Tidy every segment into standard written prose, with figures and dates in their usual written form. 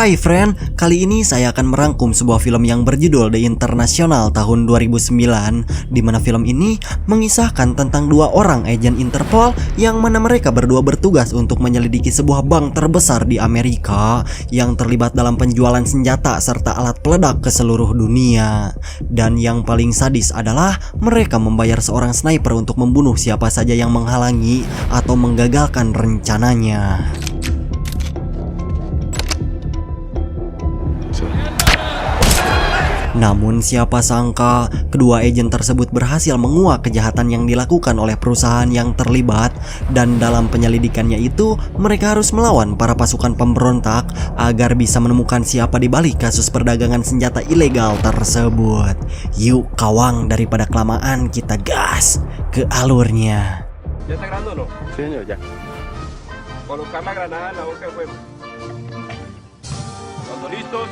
Hai friend, kali ini saya akan merangkum sebuah film yang berjudul The International tahun 2009, di mana film ini mengisahkan tentang dua orang agen Interpol yang mana mereka berdua bertugas untuk menyelidiki sebuah bank terbesar di Amerika yang terlibat dalam penjualan senjata serta alat peledak ke seluruh dunia. Dan yang paling sadis adalah mereka membayar seorang sniper untuk membunuh siapa saja yang menghalangi atau menggagalkan rencananya. Namun siapa sangka kedua agen tersebut berhasil menguak kejahatan yang dilakukan oleh perusahaan yang terlibat, dan dalam penyelidikannya itu mereka harus melawan para pasukan pemberontak agar bisa menemukan siapa di balik kasus perdagangan senjata ilegal tersebut. Yuk kawang, daripada kelamaan kita gas ke alurnya. ¿Ya está grabando o no? Sí, señor, ya. Colocar la granada en la boca del fuego. Cuando listos.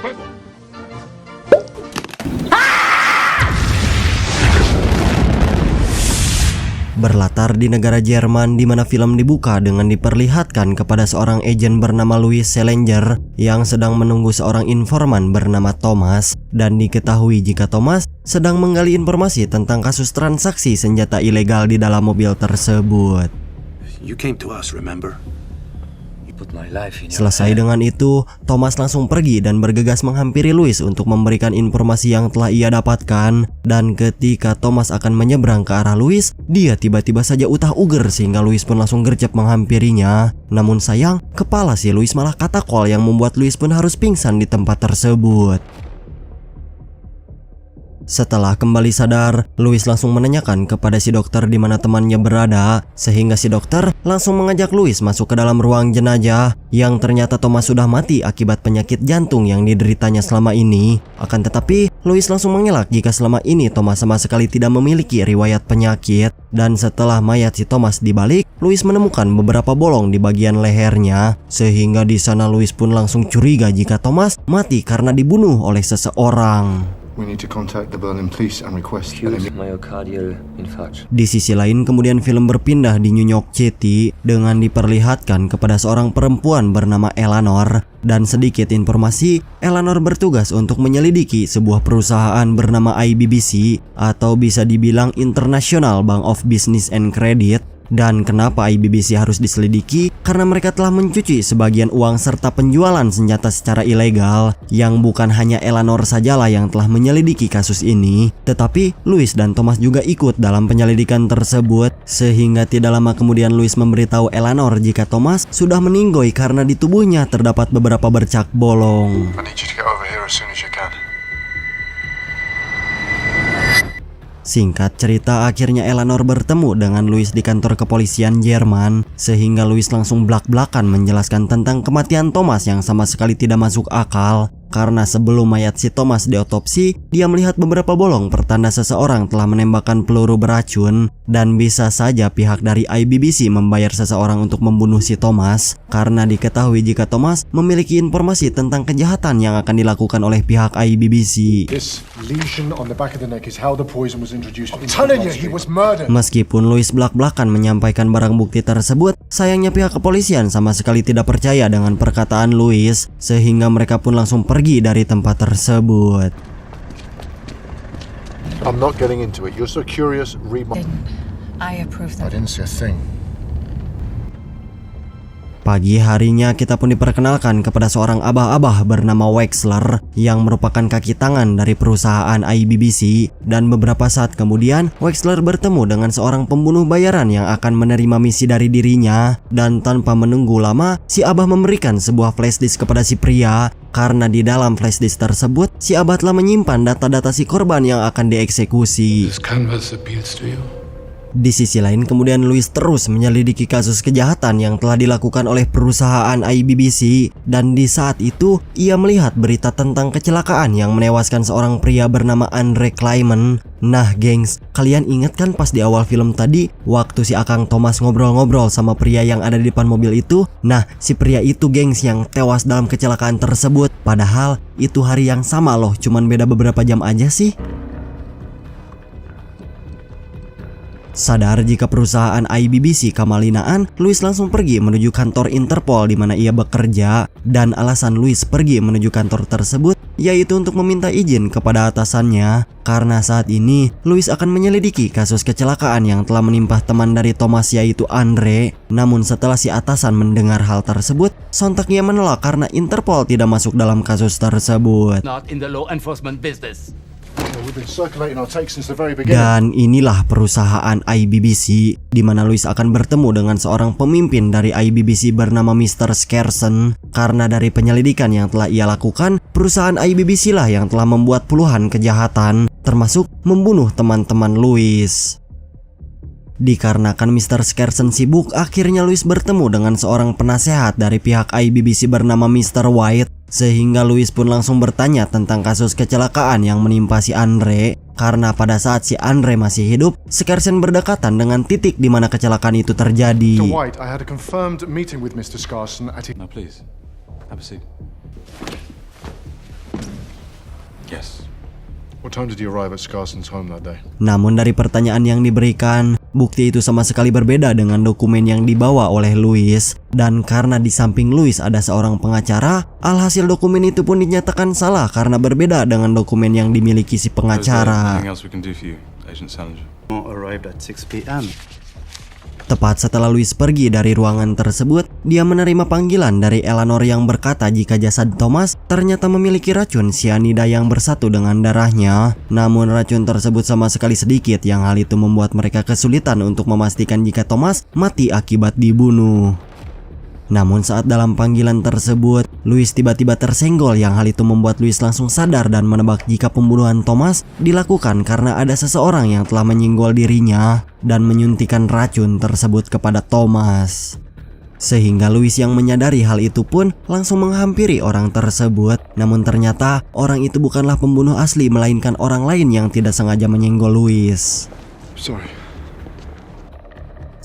Fuego. Berlatar di negara Jerman, di mana film dibuka dengan diperlihatkan kepada seorang agen bernama Louis Selenger yang sedang menunggu seorang informan bernama Thomas, dan diketahui jika Thomas sedang menggali informasi tentang kasus transaksi senjata ilegal di dalam mobil tersebut. You came to us, remember? Selesai dengan itu, Thomas langsung pergi dan bergegas menghampiri Louis untuk memberikan informasi yang telah ia dapatkan. Dan ketika Thomas akan menyeberang ke arah Louis, dia tiba-tiba saja utah uger sehingga Louis pun langsung gercep menghampirinya. Namun sayang, kepala si Louis malah katakol yang membuat Louis pun harus pingsan di tempat tersebut. Setelah kembali sadar, Louis langsung menanyakan kepada si dokter di mana temannya berada, sehingga si dokter langsung mengajak Louis masuk ke dalam ruang jenazah yang ternyata Thomas sudah mati akibat penyakit jantung yang dideritanya selama ini. Akan tetapi, Louis langsung mengelak jika selama ini Thomas sama sekali tidak memiliki riwayat penyakit. Dan setelah mayat si Thomas dibalik, Louis menemukan beberapa bolong di bagian lehernya, sehingga di sana Louis pun langsung curiga jika Thomas mati karena dibunuh oleh seseorang. We need to contact the Berlin police and request Myocardial infarction. Di sisi lain, kemudian film berpindah di New York City dengan diperlihatkan kepada seorang perempuan bernama Eleanor. Dan sedikit informasi, Eleanor bertugas untuk menyelidiki sebuah perusahaan bernama IBBC atau bisa dibilang International Bank of Business and Credit. Dan kenapa IBBC harus diselidiki? Karena mereka telah mencuci sebagian uang serta penjualan senjata secara ilegal, yang bukan hanya Eleanor sajalah yang telah menyelidiki kasus ini, tetapi Louis dan Thomas juga ikut dalam penyelidikan tersebut, sehingga tidak lama kemudian Louis memberitahu Eleanor jika Thomas sudah meninggoy karena di tubuhnya terdapat beberapa bercak bolong. I need you to get over here as soon as you can. Singkat cerita, akhirnya Eleanor bertemu dengan Louis di kantor kepolisian Jerman, sehingga Louis langsung blak-blakan menjelaskan tentang kematian Thomas yang sama sekali tidak masuk akal. Karena sebelum mayat si Thomas diotopsi, dia melihat beberapa bolong pertanda seseorang telah menembakkan peluru beracun. Dan bisa saja pihak dari IBBC membayar seseorang untuk membunuh si Thomas, karena diketahui jika Thomas memiliki informasi tentang kejahatan yang akan dilakukan oleh pihak IBBC. This lesion on the back of the neck is how the poison was introduced. I'm telling you, he was murdered. Meskipun Louis blak-blakan menyampaikan barang bukti tersebut, sayangnya pihak kepolisian sama sekali tidak percaya dengan perkataan Louis, sehingga mereka pun langsung pergi dari tempat tersebut. I'm not getting into it. You're so curious. Read my... I approve I them. didn't see a thing. Pagi harinya kita pun diperkenalkan kepada seorang abah-abah bernama Wexler yang merupakan kaki tangan dari perusahaan IBBC. Dan beberapa saat kemudian Wexler bertemu dengan seorang pembunuh bayaran yang akan menerima misi dari dirinya. Dan tanpa menunggu lama, si abah memberikan sebuah flashdisk kepada si pria, karena di dalam flashdisk tersebut si abah telah menyimpan data-data si korban yang akan dieksekusi. This canvas appeals to you. Di sisi lain, kemudian Louis terus menyelidiki kasus kejahatan yang telah dilakukan oleh perusahaan IBBC. Dan di saat itu, ia melihat berita tentang kecelakaan yang menewaskan seorang pria bernama Andre Kleiman. Nah gengs, kalian ingat kan pas di awal film tadi, waktu si Akang Thomas ngobrol-ngobrol sama pria yang ada di depan mobil itu? Nah, si pria itu gengs yang tewas dalam kecelakaan tersebut. Padahal itu hari yang sama loh, cuman beda beberapa jam aja sih. Sadar jika perusahaan IBBC kamalinaan, Louis langsung pergi menuju kantor Interpol di mana ia bekerja, dan alasan Louis pergi menuju kantor tersebut yaitu untuk meminta izin kepada atasannya karena saat ini Louis akan menyelidiki kasus kecelakaan yang telah menimpa teman dari Thomas yaitu Andre. Namun setelah si atasan mendengar hal tersebut, sontak ia menolak karena Interpol tidak masuk dalam kasus tersebut. Not in the law enforcement business. We've been circulating our takes since the very beginning. Dan inilah perusahaan IBBC di mana Louis akan bertemu dengan seorang pemimpin dari IBBC bernama Mr. Skersen. Karena dari penyelidikan yang telah ia lakukan, perusahaan IBBC lah yang telah membuat puluhan kejahatan, termasuk membunuh teman-teman Louis. Dikarenakan Mr. Skersen sibuk, akhirnya Louis bertemu dengan seorang penasehat dari pihak IBBC bernama Mr. White. Sehingga Louis pun langsung bertanya tentang kasus kecelakaan yang menimpa si Andre. Karena pada saat si Andre masih hidup, Skersen berdekatan dengan titik di mana kecelakaan itu terjadi. Mr. White, I had a confirmed meeting with Mr. Scarson at his... Now, please, have a seat. Yes. What time did you arrive at Scarson's home that day? Namun dari pertanyaan yang diberikan, bukti itu sama sekali berbeda dengan dokumen yang dibawa oleh Louis. Dan karena di samping Louis ada seorang pengacara, alhasil dokumen itu pun dinyatakan salah karena berbeda dengan dokumen yang dimiliki si Is there pengacara. anything else we can do for you, Agent Salinger? Arrived at 6 p.m. Tepat setelah Louis pergi dari ruangan tersebut, dia menerima panggilan dari Eleanor yang berkata jika jasad Thomas ternyata memiliki racun sianida yang bersatu dengan darahnya. Namun racun tersebut sama sekali sedikit yang hal itu membuat mereka kesulitan untuk memastikan jika Thomas mati akibat dibunuh. Namun saat dalam panggilan tersebut, Louis tiba-tiba tersenggol yang hal itu membuat Louis langsung sadar dan menebak jika pembunuhan Thomas dilakukan karena ada seseorang yang telah menyinggol dirinya dan menyuntikkan racun tersebut kepada Thomas. Sehingga Louis yang menyadari hal itu pun langsung menghampiri orang tersebut. Namun ternyata orang itu bukanlah pembunuh asli melainkan orang lain yang tidak sengaja menyenggol Louis. Sorry.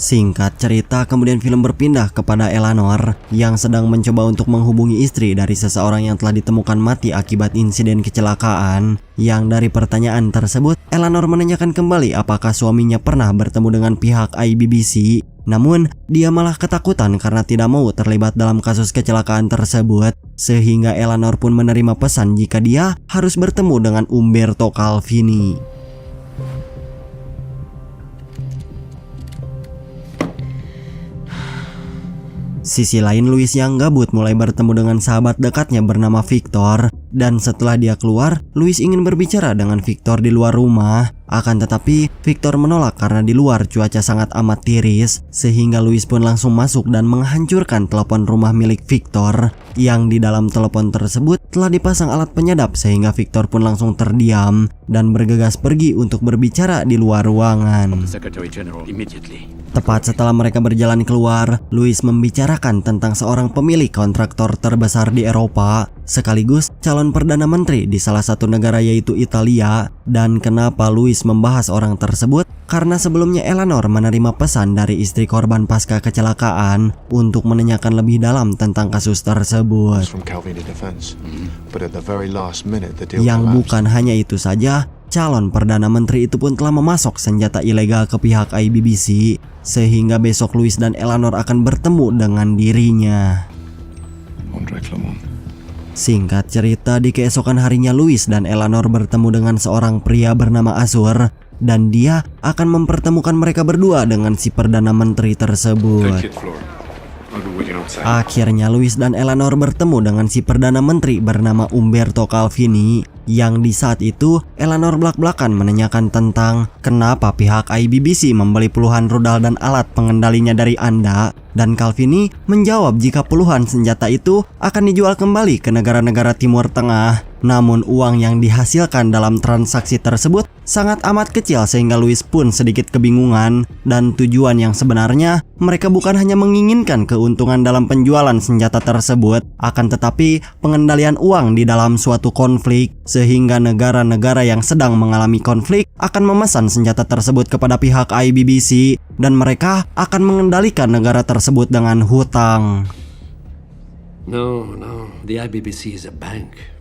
Singkat cerita, kemudian film berpindah kepada Eleanor yang sedang mencoba untuk menghubungi istri dari seseorang yang telah ditemukan mati akibat insiden kecelakaan. Yang dari pertanyaan tersebut, Eleanor menanyakan kembali apakah suaminya pernah bertemu dengan pihak IBBC. Namun, dia malah ketakutan karena tidak mau terlibat dalam kasus kecelakaan tersebut. Sehingga Eleanor pun menerima pesan jika dia harus bertemu dengan Umberto Calvini. Sisi lain, Louis yang gabut mulai bertemu dengan sahabat dekatnya bernama Victor. Dan setelah dia keluar, Louis ingin berbicara dengan Victor di luar rumah. Akan tetapi, Victor menolak karena di luar cuaca sangat amat tiris. Sehingga Louis pun langsung masuk dan menghancurkan telepon rumah milik Victor. Yang di dalam telepon tersebut telah dipasang alat penyadap sehingga Victor pun langsung terdiam dan bergegas pergi untuk berbicara di luar ruangan. Secretary General immediately. Tepat setelah mereka berjalan keluar, Louis membicarakan tentang seorang pemilik kontraktor terbesar di Eropa, sekaligus calon perdana menteri di salah satu negara yaitu Italia. Dan kenapa Louis membahas orang tersebut? Karena sebelumnya Eleanor menerima pesan dari istri korban pasca kecelakaan untuk menanyakan lebih dalam tentang kasus tersebut. From Calvini Defense. But at the very last minute, the deal Yang collapsed. bukan hanya itu saja, calon perdana menteri itu pun telah memasok senjata ilegal ke pihak IBBC. Sehingga besok Louis dan Eleanor akan bertemu dengan dirinya. Andre Clement. Singkat cerita, di keesokan harinya Louis dan Eleanor bertemu dengan seorang pria bernama Azur. Dan dia akan mempertemukan mereka berdua dengan si perdana menteri tersebut. Akhirnya Louis dan Eleanor bertemu dengan si perdana menteri bernama Umberto Calvini. Yang di saat itu Eleanor belak-belakan menanyakan tentang kenapa pihak IBBC membeli puluhan rudal dan alat pengendalinya dari Anda. Dan Calvini menjawab jika puluhan senjata itu akan dijual kembali ke negara-negara Timur Tengah. Namun uang yang dihasilkan dalam transaksi tersebut sangat amat kecil sehingga Louis pun sedikit kebingungan. Dan tujuan yang sebenarnya mereka bukan hanya menginginkan keuntungan dalam penjualan senjata tersebut, akan tetapi pengendalian uang di dalam suatu konflik. Sehingga negara-negara yang sedang mengalami konflik akan memesan senjata tersebut kepada pihak IBBC dan mereka akan mengendalikan negara tersebut dengan hutang. No, the IBBC is a bank.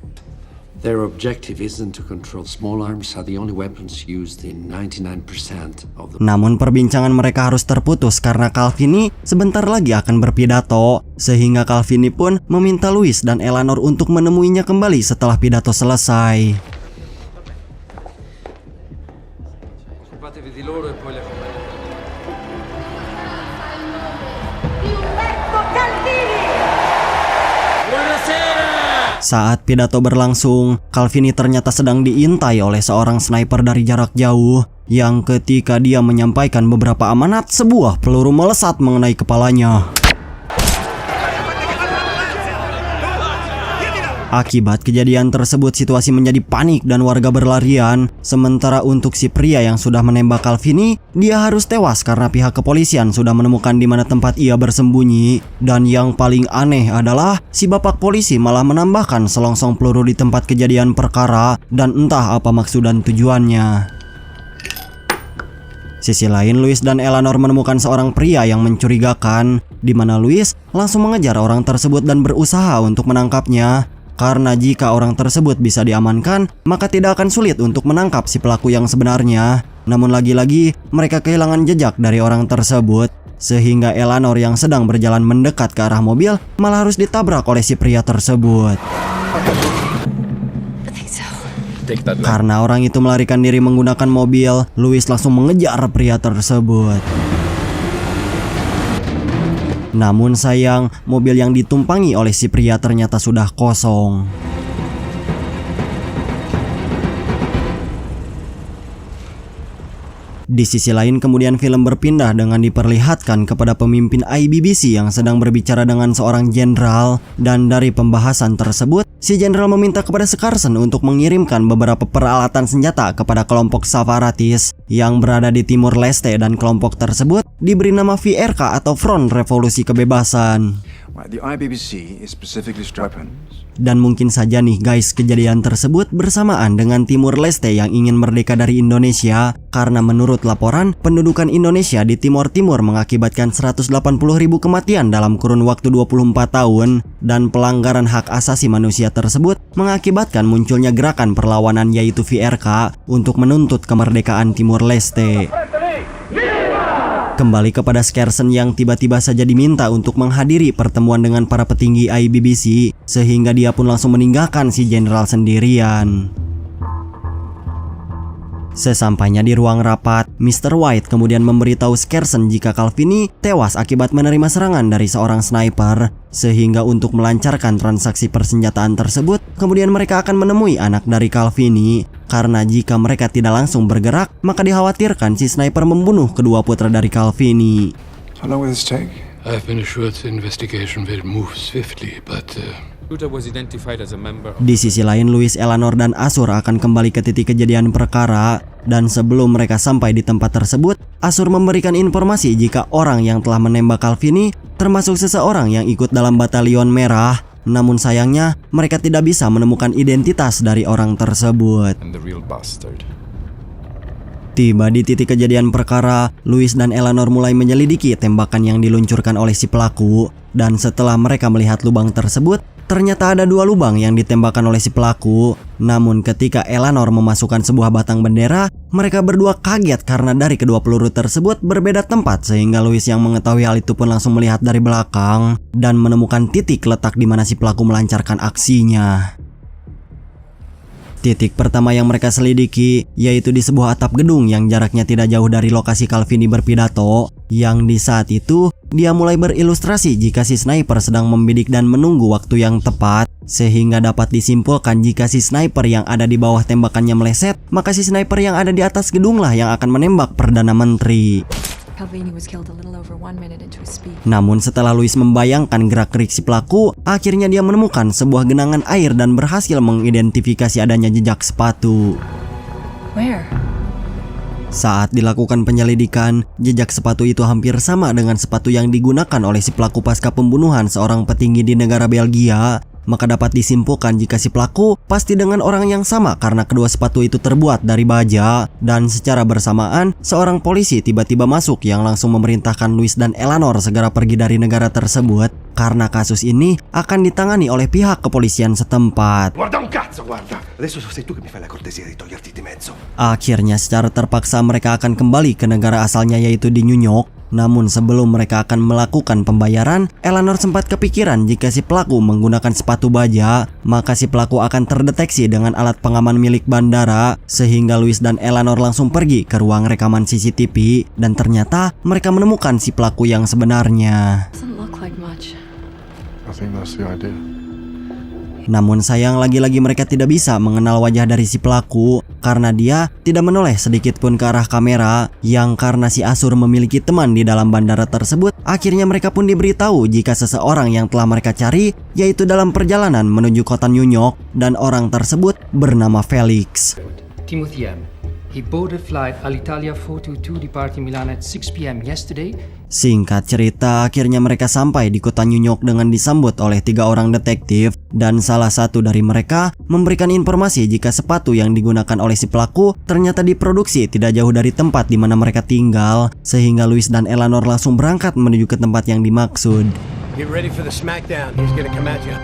Their objective isn't to control. Small arms are the only weapons used in 99% of the... Namun perbincangan mereka harus terputus karena Calvini sebentar lagi akan berpidato, sehingga Calvini pun meminta Louis dan Eleanor untuk menemuinya kembali setelah pidato selesai. Saat pidato berlangsung, Calvini ternyata sedang diintai oleh seorang sniper dari jarak jauh yang ketika dia menyampaikan beberapa amanat, sebuah peluru melesat mengenai kepalanya. Akibat kejadian tersebut, situasi menjadi panik dan warga berlarian. Sementara untuk si pria yang sudah menembak Calvini, dia harus tewas karena pihak kepolisian sudah menemukan di mana tempat ia bersembunyi. Dan yang paling aneh adalah si bapak polisi malah menambahkan selongsong peluru di tempat kejadian perkara, dan entah apa maksud dan tujuannya. Sisi lain, Louis dan Eleanor menemukan seorang pria yang mencurigakan, di mana Louis langsung mengejar orang tersebut dan berusaha untuk menangkapnya. Karena jika orang tersebut bisa diamankan, maka tidak akan sulit untuk menangkap si pelaku yang sebenarnya. Namun lagi-lagi, mereka kehilangan jejak dari orang tersebut, sehingga Eleanor yang sedang berjalan mendekat ke arah mobil malah harus ditabrak oleh si pria tersebut. Karena orang itu melarikan diri menggunakan mobil, Louis langsung mengejar pria tersebut. Namun sayang, mobil yang ditumpangi oleh si pria ternyata sudah kosong. Di sisi lain, kemudian film berpindah dengan diperlihatkan kepada pemimpin IBBC yang sedang berbicara dengan seorang jenderal. Dan dari pembahasan tersebut, si jenderal meminta kepada Scarson untuk mengirimkan beberapa peralatan senjata kepada kelompok Savaratis yang berada di Timur Leste, dan kelompok tersebut diberi nama VRK atau Front Revolusi Kebebasan. The IBBC is specifically weapons. Dan mungkin saja nih guys, kejadian tersebut bersamaan dengan Timur Leste yang ingin merdeka dari Indonesia, karena menurut laporan, pendudukan Indonesia di Timur Timur mengakibatkan 180.000 kematian dalam kurun waktu 24 tahun, dan pelanggaran hak asasi manusia tersebut mengakibatkan munculnya gerakan perlawanan yaitu VRK untuk menuntut kemerdekaan Timur Leste. Kembali kepada Scarson yang tiba-tiba saja diminta untuk menghadiri pertemuan dengan para petinggi IBBC, sehingga dia pun langsung meninggalkan si jenderal sendirian. Sesampainya di ruang rapat, Mr. White kemudian memberitahu Scarson jika Calvini tewas akibat menerima serangan dari seorang sniper, sehingga untuk melancarkan transaksi persenjataan tersebut, kemudian mereka akan menemui anak dari Calvini. Karena jika mereka tidak langsung bergerak, maka dikhawatirkan si sniper membunuh kedua putra dari Calvini. How long will this take? I've been assured the investigation will move swiftly, but was identified as a member. Di sisi lain, Louis, Eleanor, dan Asur akan kembali ke titik kejadian perkara. Dan sebelum mereka sampai di tempat tersebut, Asur memberikan informasi jika orang yang telah menembak Calvini termasuk seseorang yang ikut dalam Batalion Merah. Namun sayangnya, mereka tidak bisa menemukan identitas dari orang tersebut. Tiba di titik kejadian perkara, Louis dan Eleanor mulai menyelidiki tembakan yang diluncurkan oleh si pelaku. Dan setelah mereka melihat lubang tersebut, ternyata ada 2 lubang yang ditembakkan oleh si pelaku. Namun ketika Eleanor memasukkan sebuah batang bendera, mereka berdua kaget karena dari kedua peluru tersebut berbeda tempat, sehingga Louis yang mengetahui hal itu pun langsung melihat dari belakang dan menemukan titik letak di mana si pelaku melancarkan aksinya. Titik pertama yang mereka selidiki yaitu di sebuah atap gedung yang jaraknya tidak jauh dari lokasi Calvini berpidato, yang di saat itu dia mulai berilustrasi jika si sniper sedang membidik dan menunggu waktu yang tepat, sehingga dapat disimpulkan jika si sniper yang ada di bawah tembakannya meleset, maka si sniper yang ada di atas gedung lah yang akan menembak Perdana Menteri. Namun setelah Louis membayangkan gerak-gerik si pelaku, akhirnya dia menemukan sebuah genangan air dan berhasil mengidentifikasi adanya jejak sepatu. Saat dilakukan penyelidikan, jejak sepatu itu hampir sama dengan sepatu yang digunakan oleh si pelaku pasca pembunuhan seorang petinggi di negara Belgia. maka dapat disimpulkan jika si pelaku pasti dengan orang yang sama karena kedua sepatu itu terbuat dari baja. Dan secara bersamaan, seorang polisi tiba-tiba masuk yang langsung memerintahkan Louis dan Eleanor segera pergi dari negara tersebut karena kasus ini akan ditangani oleh pihak kepolisian setempat. Guarda un cazzo, guarda! Adesso sei tu che mi fai la cortesia di toglierti di mezzo. Akhirnya secara terpaksa mereka akan kembali ke negara asalnya yaitu di New York. Namun sebelum mereka akan melakukan pembayaran, Eleanor sempat kepikiran jika si pelaku menggunakan sepatu baja, maka si pelaku akan terdeteksi dengan alat pengaman milik bandara, sehingga Louis dan Eleanor langsung pergi ke ruang rekaman CCTV dan ternyata mereka menemukan si pelaku yang sebenarnya. I think that's the idea. Namun sayang lagi-lagi mereka tidak bisa mengenal wajah dari si pelaku karena dia tidak menoleh sedikit pun ke arah kamera, yang karena si Asur memiliki teman di dalam bandara tersebut, akhirnya mereka pun diberitahu jika seseorang yang telah mereka cari yaitu dalam perjalanan menuju kota New York dan orang tersebut bernama Felix. Timothy M. He boarded flight Alitalia 422 departing Milan at 6 p.m. yesterday. Singkat cerita, akhirnya mereka sampai di kota New York dengan disambut oleh 3 orang detektif, dan salah satu dari mereka memberikan informasi jika sepatu yang digunakan oleh si pelaku ternyata diproduksi tidak jauh dari tempat di mana mereka tinggal, sehingga Louis dan Eleanor langsung berangkat menuju ke tempat yang dimaksud. Get ready for the smackdown. He's gonna come at you.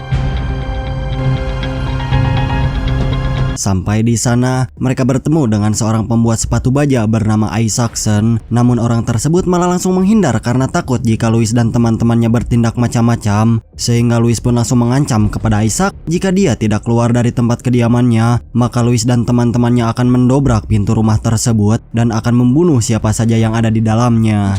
Sampai di sana, mereka bertemu dengan seorang pembuat sepatu baja bernama Isaacson. Namun orang tersebut malah langsung menghindar karena takut jika Louis dan teman-temannya bertindak macam-macam. Sehingga Louis pun langsung mengancam kepada Isaac jika dia tidak keluar dari tempat kediamannya, maka Louis dan teman-temannya akan mendobrak pintu rumah tersebut dan akan membunuh siapa saja yang ada di dalamnya.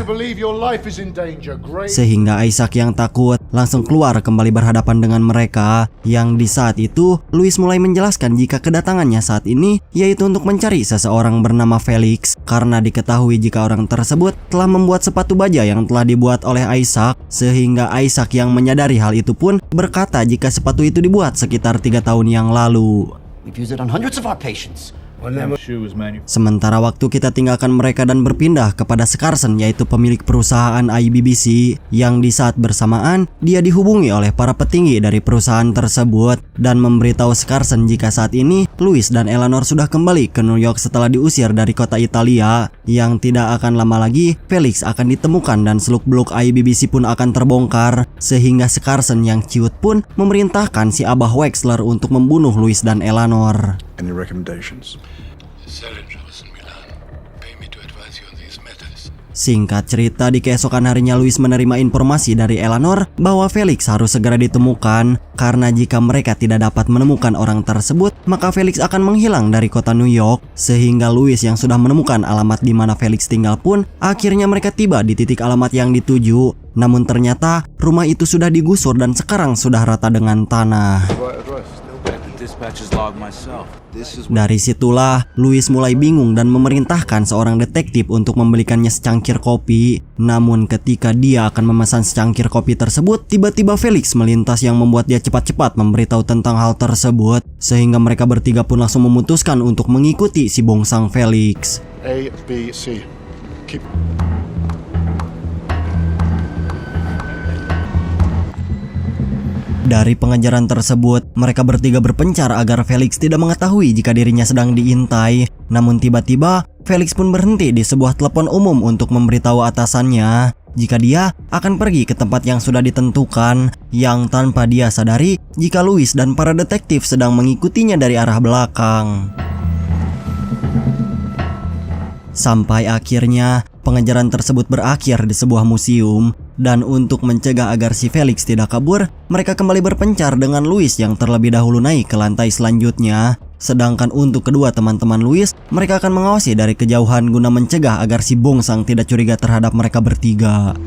Sehingga Isaac yang takut langsung keluar kembali berhadapan dengan mereka, yang di saat itu Louis mulai menjelaskan jika kedatangannya saat ini yaitu untuk mencari seseorang bernama Felix, karena diketahui jika orang tersebut telah membuat sepatu baja yang telah dibuat oleh Isaac, sehingga Isaac yang menyadari hal itu pun berkata jika sepatu itu dibuat sekitar 3 tahun yang lalu. Sementara waktu kita tinggalkan mereka dan berpindah kepada Scarson yaitu pemilik perusahaan IBBC, yang di saat bersamaan dia dihubungi oleh para petinggi dari perusahaan tersebut dan memberitahu Scarson jika saat ini Louis dan Eleanor sudah kembali ke New York setelah diusir dari kota Italia, yang tidak akan lama lagi Felix akan ditemukan dan seluk-beluk IBBC pun akan terbongkar, sehingga Scarson yang ciut pun memerintahkan si Abah Wexler untuk membunuh Louis dan Eleanor. Any recommendations? Singkat cerita, di keesokan harinya Louis menerima informasi dari Eleanor bahwa Felix harus segera ditemukan, karena jika mereka tidak dapat menemukan orang tersebut, maka Felix akan menghilang dari kota New York. Sehingga Louis yang sudah menemukan alamat di mana Felix tinggal pun, akhirnya mereka tiba di titik alamat yang dituju. Namun ternyata rumah itu sudah digusur dan sekarang sudah rata dengan tanah. Dari situlah Louis mulai bingung dan memerintahkan seorang detektif untuk membelikannya secangkir kopi. Namun ketika dia akan memesan secangkir kopi tersebut, tiba-tiba Felix melintas yang membuat dia cepat-cepat memberitahu tentang hal tersebut, sehingga mereka bertiga pun langsung memutuskan untuk mengikuti si bongsang Felix. A, B, C. Keep... Dari pengejaran tersebut, mereka bertiga berpencar agar Felix tidak mengetahui jika dirinya sedang diintai. Namun tiba-tiba, Felix pun berhenti di sebuah telepon umum untuk memberitahu atasannya jika dia akan pergi ke tempat yang sudah ditentukan, yang tanpa dia sadari jika Louis dan para detektif sedang mengikutinya dari arah belakang. Sampai akhirnya pengejaran tersebut berakhir di sebuah museum, dan untuk mencegah agar si Felix tidak kabur, mereka kembali berpencar dengan Louis yang terlebih dahulu naik ke lantai selanjutnya. Sedangkan untuk kedua teman-teman Louis, mereka akan mengawasi dari kejauhan guna mencegah agar si bongsang tidak curiga terhadap mereka bertiga.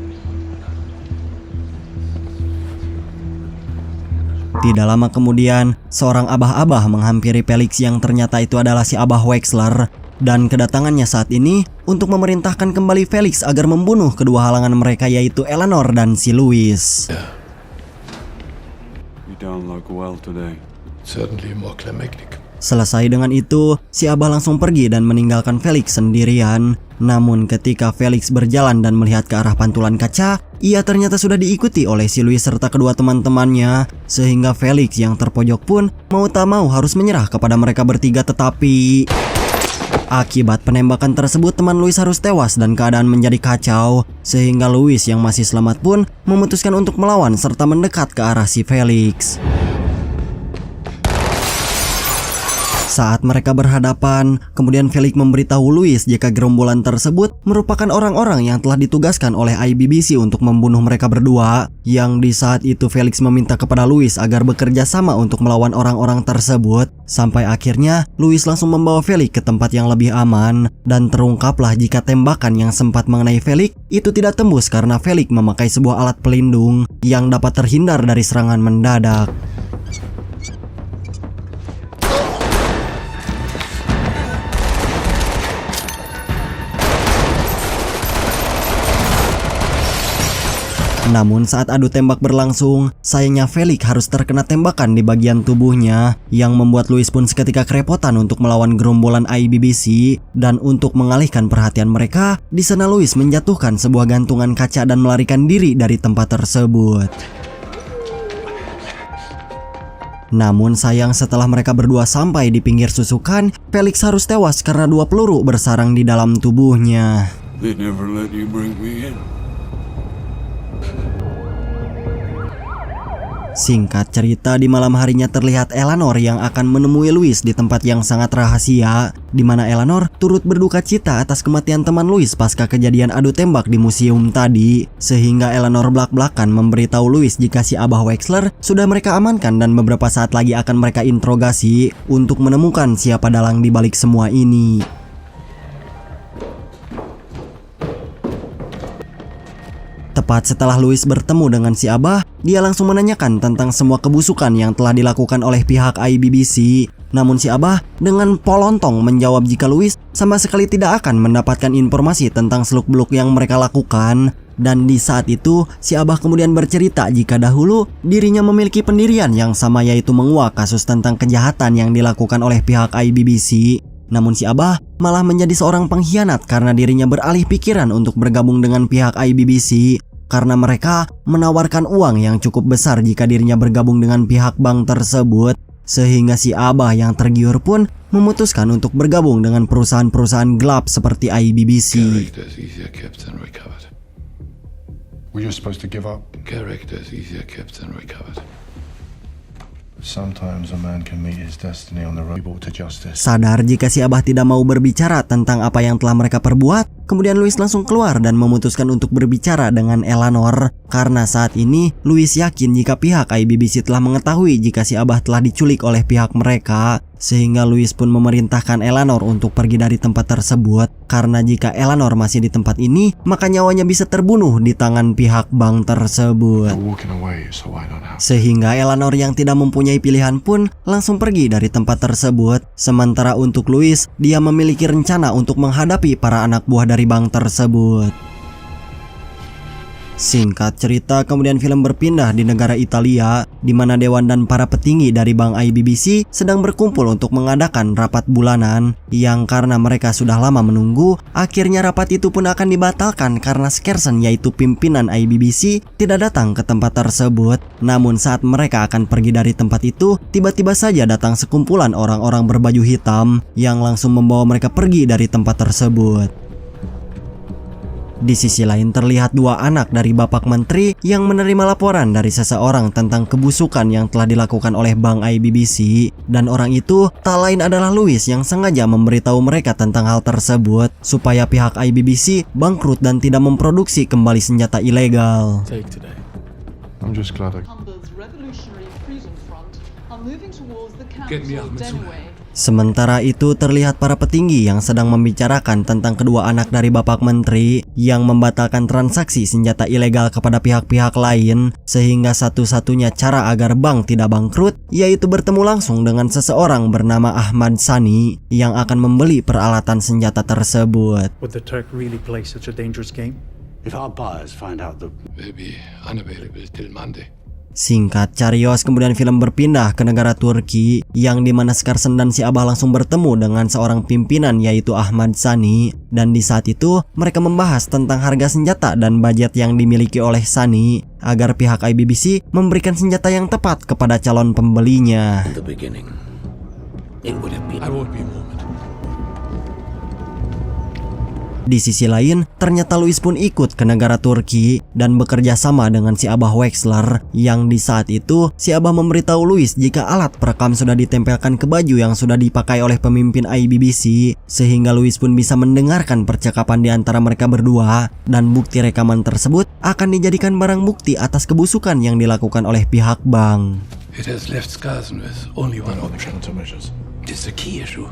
Tidak lama kemudian, seorang abah-abah menghampiri Felix yang ternyata itu adalah si Abah Wexler. Dan kedatangannya saat ini untuk memerintahkan kembali Felix agar membunuh kedua halangan mereka yaitu Eleanor dan si Louis. You don't look well today. Certainly more climactic. Selesai dengan itu, si Abah langsung pergi dan meninggalkan Felix sendirian. Namun ketika Felix berjalan dan melihat ke arah pantulan kaca, ia ternyata sudah diikuti oleh si Louis serta kedua teman-temannya, sehingga Felix yang terpojok pun mau tak mau harus menyerah kepada mereka bertiga. Tetapi akibat penembakan tersebut teman Louis harus tewas dan keadaan menjadi kacau, sehingga Louis yang masih selamat pun memutuskan untuk melawan serta mendekat ke arah si Felix. Saat mereka berhadapan, kemudian Felix memberitahu Louis jika gerombolan tersebut merupakan orang-orang yang telah ditugaskan oleh IBBC untuk membunuh mereka berdua. Yang di saat itu Felix meminta kepada Louis agar bekerja sama untuk melawan orang-orang tersebut. Sampai akhirnya Louis langsung membawa Felix ke tempat yang lebih aman. Dan terungkaplah jika tembakan yang sempat mengenai Felix itu tidak tembus karena Felix memakai sebuah alat pelindung yang dapat terhindar dari serangan mendadak. Namun saat adu tembak berlangsung, sayangnya Felix harus terkena tembakan di bagian tubuhnya, yang membuat Louis pun seketika kerepotan untuk melawan gerombolan IBBC. Dan untuk mengalihkan perhatian mereka, di sana Louis menjatuhkan sebuah gantungan kaca dan melarikan diri dari tempat tersebut. Namun sayang setelah mereka berdua sampai di pinggir susukan, Felix harus tewas karena 2 peluru bersarang di dalam tubuhnya. They never let you bring me in. Singkat cerita, di malam harinya terlihat Eleanor yang akan menemui Louis di tempat yang sangat rahasia, di mana Eleanor turut berduka cita atas kematian teman Louis pasca kejadian adu tembak di museum tadi. Sehingga Eleanor belak-belakan memberitahu Louis jika si Abah Wexler sudah mereka amankan dan beberapa saat lagi akan mereka interogasi untuk menemukan siapa dalang di balik semua ini. Tepat setelah Louis bertemu dengan si Abah, dia langsung menanyakan tentang semua kebusukan yang telah dilakukan oleh pihak IBBC. Namun si Abah dengan polontong menjawab jika Louis sama sekali tidak akan mendapatkan informasi tentang seluk-beluk yang mereka lakukan. Dan di saat itu, si Abah kemudian bercerita jika dahulu dirinya memiliki pendirian yang sama, yaitu menguak kasus tentang kejahatan yang dilakukan oleh pihak IBBC. Namun si Abah malah menjadi seorang pengkhianat karena dirinya beralih pikiran untuk bergabung dengan pihak IBBC karena mereka menawarkan uang yang cukup besar jika dirinya bergabung dengan pihak bank tersebut. Sehingga si Abah yang tergiur pun memutuskan untuk bergabung dengan perusahaan-perusahaan gelap seperti IBBC. Were you supposed to give up? Characters easier kept than recovered. Sometimes a man can meet his destiny on the road to justice. Sadar jika si Abah tidak mau berbicara tentang apa yang telah mereka perbuat, kemudian Louis langsung keluar dan memutuskan untuk berbicara dengan Eleanor. Karena saat ini Louis yakin jika pihak IBBC telah mengetahui jika si Abah telah diculik oleh pihak mereka. Sehingga Louis pun memerintahkan Eleanor untuk pergi dari tempat tersebut. Karena jika Eleanor masih di tempat ini, maka nyawanya bisa terbunuh di tangan pihak bank tersebut. Sehingga Eleanor yang tidak mempunyai pilihan pun langsung pergi dari tempat tersebut. Sementara untuk Louis, dia memiliki rencana untuk menghadapi para anak buah dari bank tersebut. Singkat cerita, kemudian film berpindah di negara Italia, di mana dewan dan para petinggi dari bank IBBC sedang berkumpul untuk mengadakan rapat bulanan, yang karena mereka sudah lama menunggu, akhirnya rapat itu pun akan dibatalkan karena Skersen, yaitu pimpinan IBBC, tidak datang ke tempat tersebut. Namun saat mereka akan pergi dari tempat itu, tiba-tiba saja datang sekumpulan orang-orang berbaju hitam yang langsung membawa mereka pergi dari tempat tersebut. Di sisi lain terlihat 2 anak dari Bapak Menteri yang menerima laporan dari seseorang tentang kebusukan yang telah dilakukan oleh bank IBBC. Dan orang itu tak lain adalah Louis yang sengaja memberitahu mereka tentang hal tersebut supaya pihak IBBC bangkrut dan tidak memproduksi kembali senjata ilegal. I'm just glad Sementara itu terlihat para petinggi yang sedang membicarakan tentang kedua anak dari Bapak Menteri yang membatalkan transaksi senjata ilegal kepada pihak-pihak lain, sehingga satu-satunya cara agar bank tidak bangkrut yaitu bertemu langsung dengan seseorang bernama Ahmad Sani yang akan membeli peralatan senjata tersebut. Would the Turk really play such a dangerous game? If our buyers find out that Will be unavailable till Monday. Singkat carios, kemudian film berpindah ke negara Turki yang dimana Skersen dan si Abah langsung bertemu dengan seorang pimpinan yaitu Ahmad Sani. Dan di saat itu mereka membahas tentang harga senjata dan budget yang dimiliki oleh Sani agar pihak IBBC memberikan senjata yang tepat kepada calon pembelinya. In the beginning, it would have been. I won't be a moment. Di sisi lain, ternyata Louis pun ikut ke negara Turki dan bekerja sama dengan si Abah Wexler yang di saat itu si Abah memberitahu Louis jika alat perekam sudah ditempelkan ke baju yang sudah dipakai oleh pemimpin IBBC sehingga Louis pun bisa mendengarkan percakapan di antara mereka berdua dan bukti rekaman tersebut akan dijadikan barang bukti atas kebusukan yang dilakukan oleh pihak bank. It has left Skarsen with only one option. It's a key issue.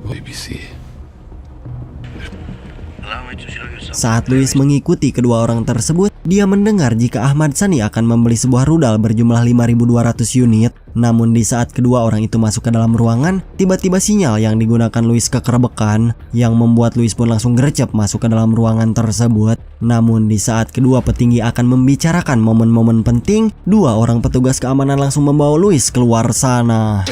BBC. Saat Louis mengikuti kedua orang tersebut, dia mendengar jika Ahmad Sani akan membeli sebuah rudal berjumlah 5.200 unit. Namun di saat kedua orang itu masuk ke dalam ruangan, tiba-tiba sinyal yang digunakan Louis kekerebekan yang membuat Louis pun langsung gercep masuk ke dalam ruangan tersebut. Namun di saat kedua petinggi akan membicarakan momen-momen penting, dua orang petugas keamanan langsung membawa Louis keluar sana.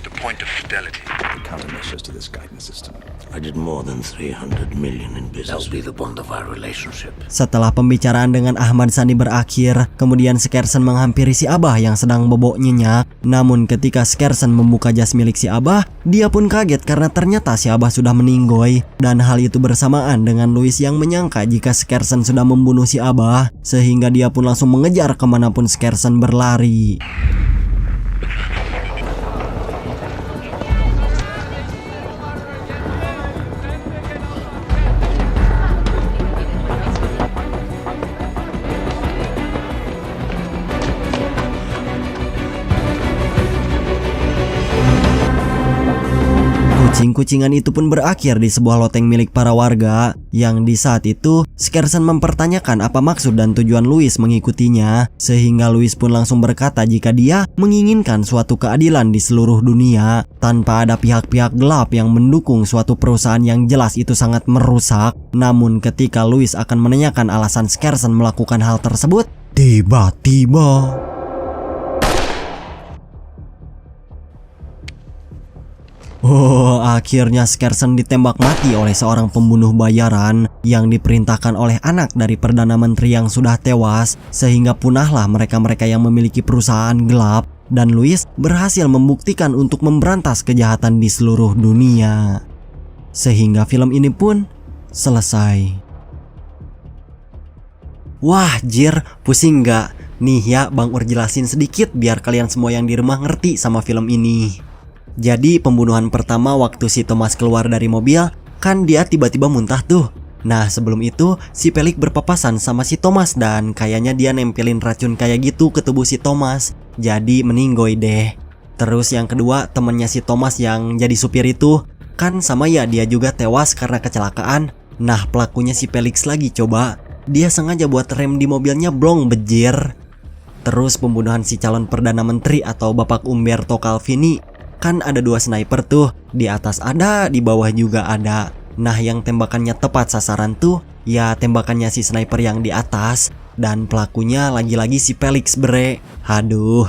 The point of fidelity. The countermeasures to this guidance system. I did more than 300 million in business. That'll be the bond of our relationship. Setelah pembicaraan dengan Ahmad Sani berakhir, kemudian Skersen menghampiri si Abah yang sedang bobok nyenyak. Namun ketika Skersen membuka jas milik si Abah, dia pun kaget karena ternyata si Abah sudah meninggoy. Dan hal itu bersamaan dengan Louis yang menyangka jika Skersen sudah membunuh si Abah, sehingga dia pun langsung mengejar kemanapun Skersen berlari. Kucing-kucingan itu pun berakhir di sebuah loteng milik para warga yang di saat itu Skersen mempertanyakan apa maksud dan tujuan Louis mengikutinya, sehingga Louis pun langsung berkata jika dia menginginkan suatu keadilan di seluruh dunia tanpa ada pihak-pihak gelap yang mendukung suatu perusahaan yang jelas itu sangat merusak. Namun ketika Louis akan menanyakan alasan Skersen melakukan hal tersebut, tiba-tiba akhirnya Skersen ditembak mati oleh seorang pembunuh bayaran yang diperintahkan oleh anak dari Perdana Menteri yang sudah tewas, sehingga punahlah mereka-mereka yang memiliki perusahaan gelap, dan Louis berhasil membuktikan untuk memberantas kejahatan di seluruh dunia. Sehingga film ini pun selesai. Wah, jir, pusing gak? Nih ya, Bang Ur jelasin sedikit biar kalian semua yang di rumah ngerti sama film ini. Jadi pembunuhan pertama waktu si Thomas keluar dari mobil, kan dia tiba-tiba muntah tuh. Nah sebelum itu si Felix berpapasan sama si Thomas dan kayaknya dia nempelin racun kayak gitu ke tubuh si Thomas. Jadi meninggoy deh. Terus yang kedua temennya si Thomas yang jadi supir itu, kan sama ya dia juga tewas karena kecelakaan. Nah pelakunya si Felix lagi coba. Dia sengaja buat rem di mobilnya blong bejir. Terus pembunuhan si calon Perdana Menteri atau Bapak Umberto Calvini. Kan ada dua sniper tuh, di atas ada, di bawah juga ada. Nah yang tembakannya tepat sasaran tuh, ya tembakannya si sniper yang di atas. Dan pelakunya lagi-lagi si Felix bre. Aduh.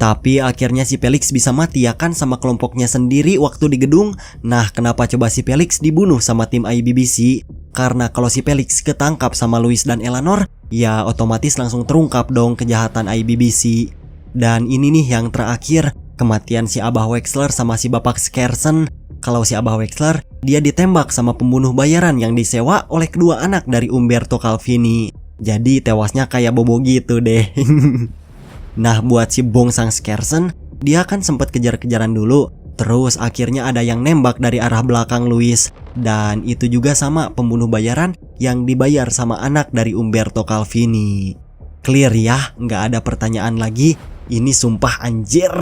Tapi akhirnya si Felix bisa mati ya kan sama kelompoknya sendiri waktu di gedung. Nah kenapa coba si Felix dibunuh sama tim IBBC? Karena kalau si Felix ketangkap sama Louis dan Eleanor, ya otomatis langsung terungkap dong kejahatan IBBC. Dan ini nih yang terakhir, kematian si Abah Wexler sama si Bapak Skersen. Kalau si Abah Wexler, dia ditembak sama pembunuh bayaran yang disewa oleh kedua anak dari Umberto Calvini. Jadi tewasnya kayak bobo gitu deh. Nah buat si Bongsang Skersen, dia kan sempat kejar-kejaran dulu. Terus akhirnya ada yang nembak dari arah belakang Louis. Dan itu juga sama pembunuh bayaran yang dibayar sama anak dari Umberto Calvini. Clear ya, nggak ada pertanyaan lagi. Ini sumpah anjir,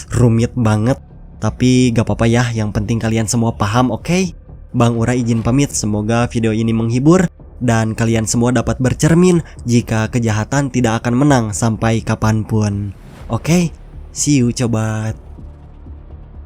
rumit banget. Tapi gak apa-apa ya, yang penting kalian semua paham, oke? Bang Ura izin pamit, semoga video ini menghibur dan kalian semua dapat bercermin jika kejahatan tidak akan menang sampai kapanpun. Oke, see you coba.